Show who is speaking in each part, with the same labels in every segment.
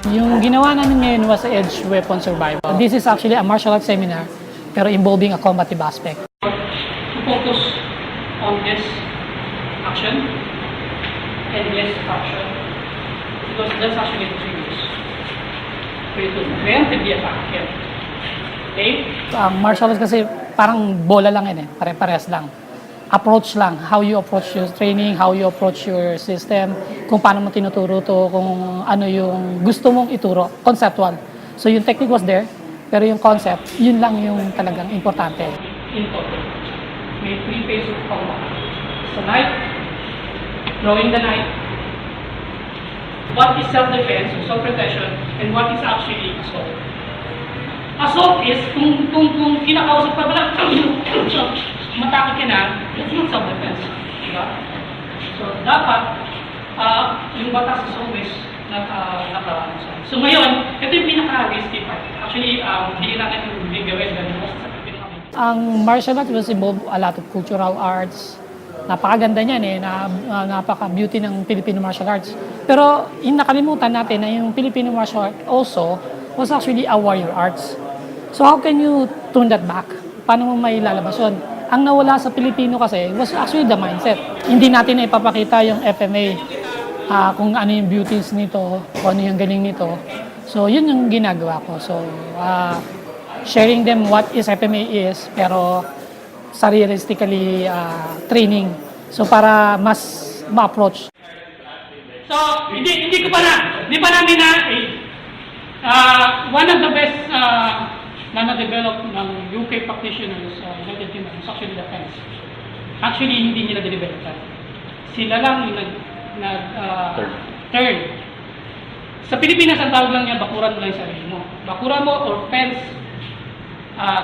Speaker 1: Yung ginawa namin ngayon was Edge Weapon Survival. This is actually a martial arts seminar, pero involving a combative aspect.
Speaker 2: To focus on this action and this action, because that's actually the triggers for you to preemptively attack him. Okay?
Speaker 1: Martial arts kasi parang bola lang yun eh, pare-pares lang. Approach lang, how you approach your training, how you approach your system, kung paano mo tinuturo to, kung ano yung gusto mong ituro, conceptual. So yung technique was there, pero yung concept, yun lang yung talagang importante.
Speaker 2: In total, may 3 phases of combat. So knife, throwing the knife, what is self-defense, self-protection, and what is actually assault. Assault is kung kinakausap ka ba lang, matake ka na, that's not self-defense. Diba? So, dapat, yung batas is always naka. So, ngayon, ito yung pinaka-risky part. Actually, hindi natin yung gawin ganun.
Speaker 1: Ang martial arts was involved a lot of cultural arts. Napakaganda niyan eh, napaka-beauty ng Filipino martial arts. Pero, nakalimutan natin na yung Filipino martial arts also was actually a warrior arts. So, how can you turn that back? Paano mo may lalabas yun? Ang nawala sa Pilipino kasi was actually the mindset. Hindi natin na ipapakita yung FMA, kung ano yung beauties nito, kung ano yung galing nito. So, yun yung ginagawa ko. So, sharing them what is FMA is, pero sa realistically training. So, para mas ma-approach.
Speaker 2: So, hindi pa namin one of the best na-develop ng UK practitioners sa United Kingdom is actually the fence. Actually, hindi nila de-develop. Sila lang yung turn. Sa Pilipinas, ang tawag lang niya, bakuran mo lang yung sarili mo. Bakuran mo or fence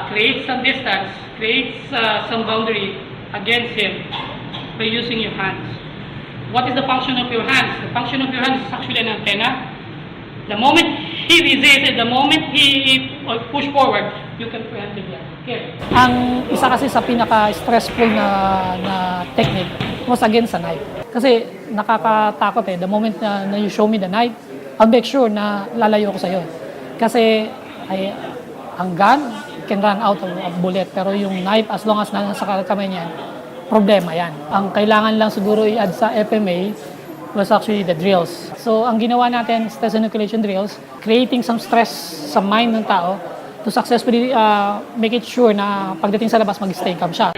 Speaker 2: creates some distance, creates some boundary against him by using your hands. What is the function of your hands? The function of your hands is actually an antenna. The moment he resisted, the moment he push forward, you can preemptively attack.
Speaker 1: Ang isa kasi sa pinaka-stressful na technique was against sa knife. Kasi nakakatakot eh. The moment na you show me the knife, I'll make sure na lalayo ko sa'yo. Kasi ang gun can run out of bullet. Pero yung knife, as long as nasa kamay niyan, problema yan. Ang kailangan lang siguro i-add sa FMA was actually the drills. So, ang ginawa natin, stress inoculation drills, creating some stress sa mind ng tao to successfully make it sure na pagdating sa labas, mag-stay calm siya.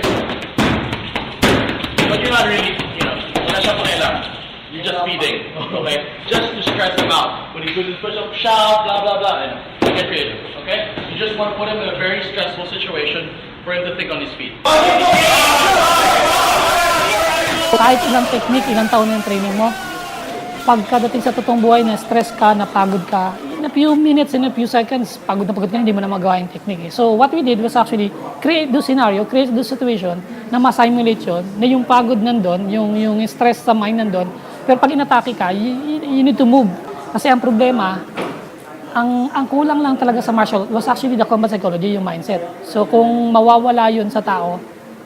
Speaker 3: But you're not really, wala siya pakialam. You're just feeding, okay? Just to stress him out. When he does his push-up, shout, blah, blah, blah, and get creative, okay? You just want to put him in a very stressful situation for him to think on his feet.
Speaker 1: Kahit ilang technique, ilang taon na yung training mo, pagkadating sa totoong buhay na stress ka, napagod ka, in a few minutes, in a few seconds, pagod na pagod ka, hindi mo na magawa yung technique. So what we did was actually create the scenario, create the situation na ma-simulate yun, na yung pagod nandun, yung stress sa mind nandun, pero pag inatake ka, you need to move. Kasi ang problema, ang kulang lang talaga sa martial was actually the combat psychology, yung mindset. So kung mawawala yun sa tao,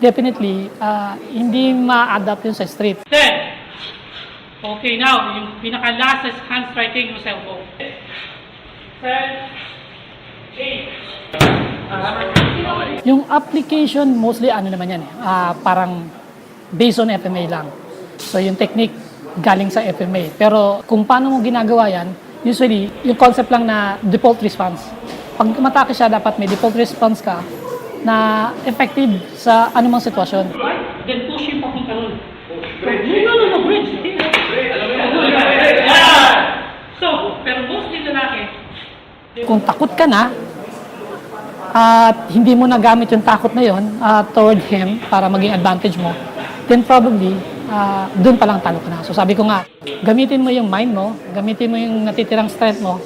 Speaker 1: definitely, hindi ma-adapt yun sa street.
Speaker 2: 10. Okay, now, yung pinaka-last is hand striking yung elbow. 7, 8.
Speaker 1: Yung application, mostly ano naman yan, parang based on FMA lang. So yung technique, galing sa FMA. Pero kung paano mo ginagawa yan, usually, yung concept lang na default response. Pag matake siya, dapat may default response ka na effective sa anumang sitwasyon.
Speaker 2: Right? Then push him papunta nun. No, bridge. So, pero mostly lalaki.
Speaker 1: Kung takot ka na, at hindi mo nagamit yung takot na yon toward him para maging advantage mo, then probably, doon pa lang talo ka na. So sabi ko nga, gamitin mo yung mind mo, gamitin mo yung natitirang strength mo,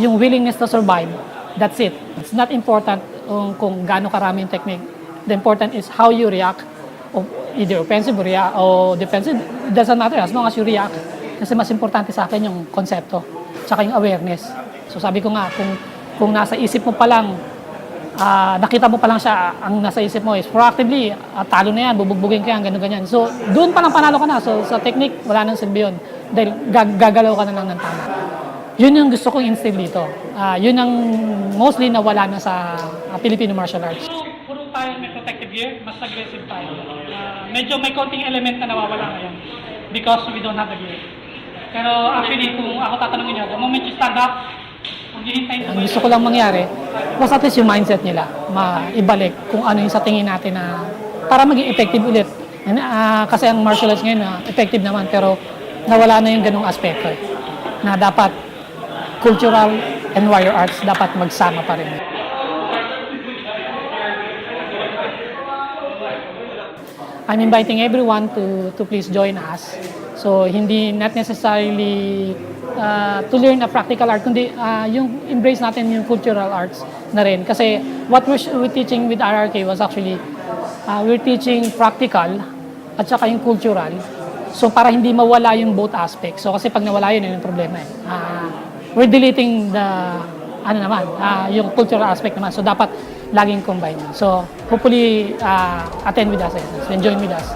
Speaker 1: yung willingness to survive, that's it. It's not important kung gaano karami yung technique. The important is how you react, either offensive or defensive. It doesn't matter as long as you react. Kasi mas importante sa akin yung konsepto, tsaka yung awareness. So sabi ko nga, kung nasa isip mo pa lang, nakita mo pa lang siya, ang nasa isip mo is proactively, talo na yan, bubugbugin ka yan, ganyan. So, doon pa lang panalo ka na. So, sa technique, wala nang silbi yun. Dahil gagalaw ka na lang ng tama. Yun yung gusto kong instill dito. Yun ang mostly nawala na sa Filipino martial arts.
Speaker 2: Puro tayo may protective gear, mas aggressive tayo. Medyo may konting element na nawawala ngayon because we don't have the gear. Pero actually, kung ako tatanungin nyo, the moment you stand up, kung hihintayin
Speaker 1: Ang gusto ko lang mangyari, was at least yung mindset nila, maibalik kung ano yung sa tingin natin na para maging effective ulit. Kasi ang martial arts ngayon effective naman, pero nawala na yung ganung aspekto na dapat cultural and warrior arts dapat magsama pa rin. I'm inviting everyone to please join us. So hindi not necessarily to learn a practical art, kundi yung embrace natin yung cultural arts na rin. Kasi what we're teaching with RRK was actually we're teaching practical at saka yung cultural. So para hindi mawala yung both aspects. So kasi pag nawala yun yung problema eh. We're deleting the yung cultural aspect naman. So dapat laging combine. So hopefully attend with us and join with us.